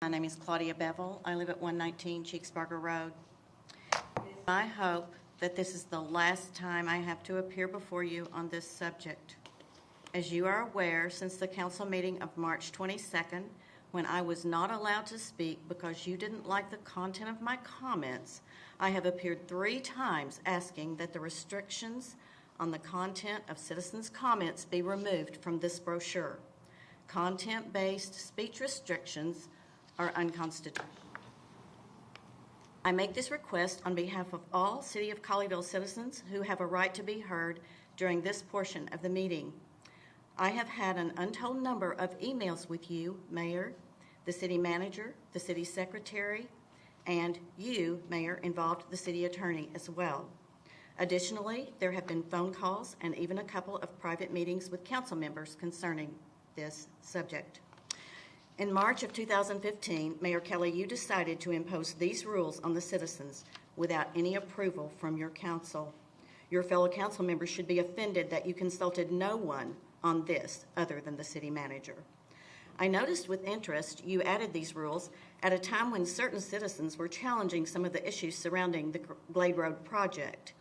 My name is Claudia Bevel. I live at 119 Cheeksburger Road. It is my hope that this is the last time I have to appear before you on this subject. As you are aware, since the council meeting of March 22nd, when I was not allowed to speak because you didn't like the content of my comments, I have appeared 3 times asking that the restrictions on the content of citizens' comments be removed from this brochure. Content-based speech restrictions are unconstitutional. I make this request on behalf of all City of Colleyville citizens who have a right to be heard during this portion of the meeting. I have had an untold number of emails with you, Mayor, the City Manager, the City Secretary, and you, Mayor, involved the City Attorney as well. Additionally, there have been phone calls and even a couple of private meetings with council members concerning this subject. In March of 2015, Mayor Kelly, you decided to impose these rules on the citizens without any approval from your council. Your fellow council members should be offended that you consulted no one on this other than the city manager. I noticed with interest you added these rules at a time when certain citizens were challenging some of the issues surrounding the Glade Road project.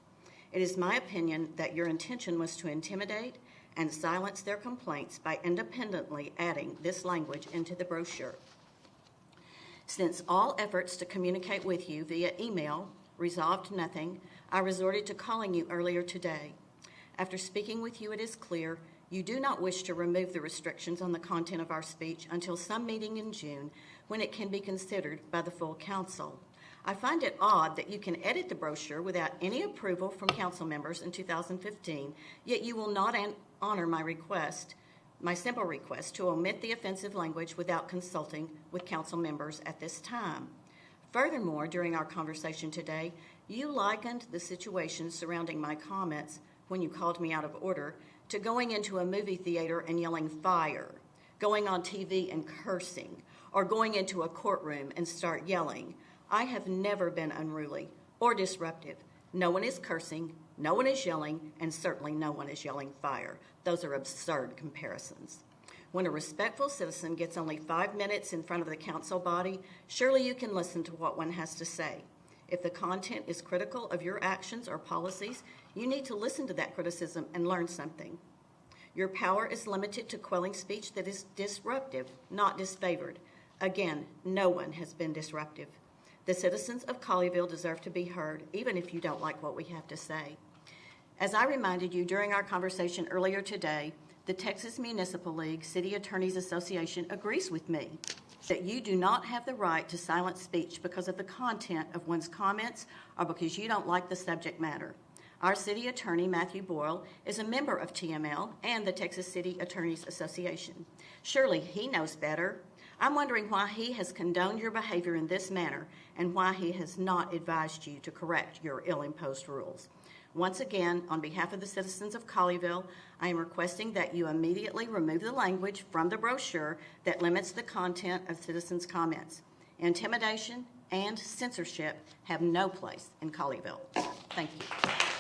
It is my opinion that your intention was to intimidate and silence their complaints by independently adding this language into the brochure. Since all efforts to communicate with you via email resolved nothing, I resorted to calling you earlier today. After speaking with you, it is clear you do not wish to remove the restrictions on the content of our speech until some meeting in June when it can be considered by the full council. I find it odd that you can edit the brochure without any approval from council members in 2015, yet you will not honor my request, my simple request to omit the offensive language without consulting with council members at this time. Furthermore, during our conversation today, you likened the situation surrounding my comments when you called me out of order to going into a movie theater and yelling fire, going on TV and cursing, or going into a courtroom and start yelling. I have never been unruly or disruptive. No one is cursing, no one is yelling, and certainly no one is yelling fire. Those are absurd comparisons. When a respectful citizen gets only 5 minutes in front of the council body, surely you can listen to what one has to say. If the content is critical of your actions or policies, you need to listen to that criticism and learn something. Your power is limited to quelling speech that is disruptive, not disfavored. Again, no one has been disruptive. The citizens of Colleyville deserve to be heard, even if you don't like what we have to say. As I reminded you during our conversation earlier today, the Texas Municipal League City Attorneys Association agrees with me that you do not have the right to silence speech because of the content of one's comments or because you don't like the subject matter. Our city attorney, Matthew Boyle, is a member of TML and the Texas City Attorneys Association. Surely he knows better. I'm wondering why he has condoned your behavior in this manner and why he has not advised you to correct your ill-imposed rules. Once again, on behalf of the citizens of Colleyville, I am requesting that you immediately remove the language from the brochure that limits the content of citizens' comments. Intimidation and censorship have no place in Colleyville. Thank you.